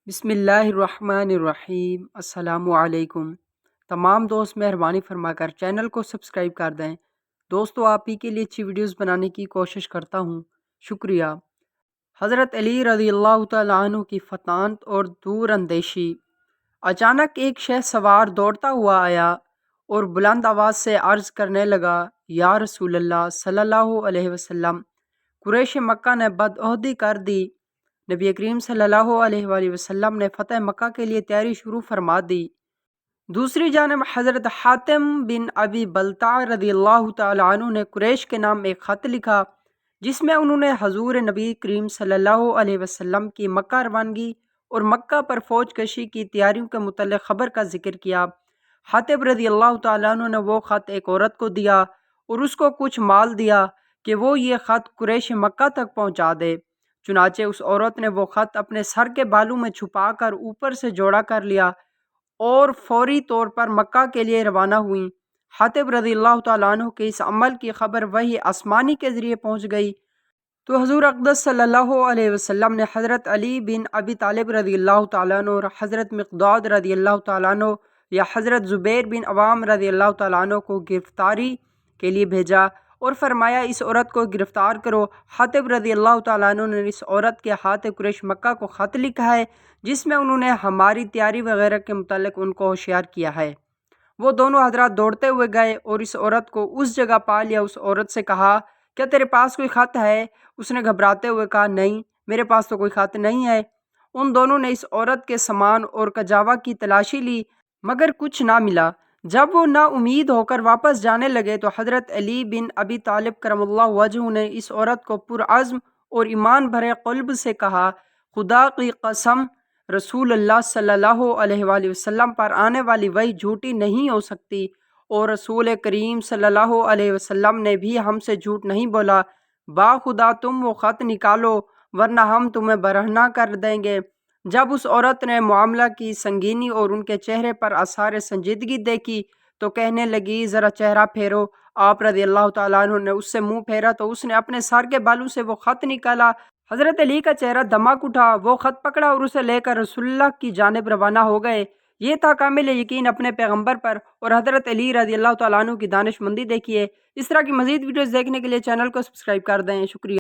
بسم اللہ الرحمن الرحیم۔ السلام علیکم۔ تمام دوست مہربانی فرما کر چینل کو سبسکرائب کر دیں۔ دوستو آپ ہی کے لیے اچھی ویڈیوز بنانے کی کوشش کرتا ہوں، شکریہ۔ حضرت علی رضی اللہ تعالیٰ عنہ کی فطانت اور دور اندیشی۔ اچانک ایک شہ سوار دوڑتا ہوا آیا اور بلند آواز سے عرض کرنے لگا، یا رسول اللہ صلی اللہ علیہ وسلم، قریش مکہ نے بدعہدی کر دی۔ نبی کریم صلی اللہ علیہ وآلہ وسلم نے فتح مکہ کے لیے تیاری شروع فرما دی۔ دوسری جانب حضرت حاتم بن ابی بلتع رضی اللہ تعالیٰ عنہ نے قریش کے نام ایک خط لکھا جس میں انہوں نے حضور نبی کریم صلی اللہ علیہ وسلم کی مکہ روانگی اور مکہ پر فوج کشی کی تیاریوں کے متعلق خبر کا ذکر کیا۔ حاتم رضی اللہ تعالیٰ عنہ نے وہ خط ایک عورت کو دیا اور اس کو کچھ مال دیا کہ وہ یہ خط قریش مکہ تک پہنچا دے۔ چنانچہ اس عورت نے وہ خط اپنے سر کے بالوں میں چھپا کر اوپر سے جوڑا کر لیا اور فوری طور پر مکہ کے لیے روانہ ہوئیں۔ حاتم رضی اللہ تعالیٰ عنہ کے اس عمل کی خبر وحی آسمانی کے ذریعے پہنچ گئی تو حضور اقدس صلی اللہ علیہ وسلم نے حضرت علی بن ابی طالب رضی اللہ تعالیٰ عنہ اور حضرت مقداد رضی اللہ تعالیٰ عنہ یا حضرت زبیر بن عوام رضی اللہ تعالیٰ عنہ کو گرفتاری کے لیے بھیجا اور فرمایا اس عورت کو گرفتار کرو۔ حاتم رضی اللہ تعالیٰ عنہ نے اس عورت کے ہاتھ قریش مکہ کو خط لکھا ہے جس میں انہوں نے ہماری تیاری وغیرہ کے متعلق ان کو ہوشیار کیا ہے۔ وہ دونوں حضرات دوڑتے ہوئے گئے اور اس عورت کو اس جگہ پا لیا۔ اس عورت سے کہا، کیا تیرے پاس کوئی خط ہے؟ اس نے گھبراتے ہوئے کہا، نہیں میرے پاس تو کوئی خط نہیں ہے۔ ان دونوں نے اس عورت کے سامان اور کجاوا کی تلاشی لی مگر کچھ نہ ملا۔ جب وہ نا امید ہو کر واپس جانے لگے تو حضرت علی بن ابی طالب کرم اللہ وجہہ نے اس عورت کو پرعزم اور ایمان بھرے قلب سے کہا، خدا کی قسم رسول اللہ صلی اللہ علیہ وآلہ وسلم پر آنے والی وحی جھوٹی نہیں ہو سکتی اور رسول کریم صلی اللہ علیہ وسلم نے بھی ہم سے جھوٹ نہیں بولا۔ باخدا تم وہ خط نکالو ورنہ ہم تمہیں برہنہ کر دیں گے۔ جب اس عورت نے معاملہ کی سنگینی اور ان کے چہرے پر آثار سنجیدگی دیکھی تو کہنے لگی، ذرا چہرہ پھیرو۔ آپ رضی اللہ تعالیٰ عنہ نے اس سے منہ پھیرا تو اس نے اپنے سر کے بالوں سے وہ خط نکالا۔ حضرت علی کا چہرہ دمک اٹھا، وہ خط پکڑا اور اسے لے کر رسول اللہ کی جانب روانہ ہو گئے۔ یہ تھا کامل یقین اپنے پیغمبر پر اور حضرت علی رضی اللہ تعالیٰ عنہ کی دانش مندی۔ دیکھیے اس طرح کی مزید ویڈیوز دیکھنے کے لیے چینل کو سبسکرائب کر دیں، شکریہ۔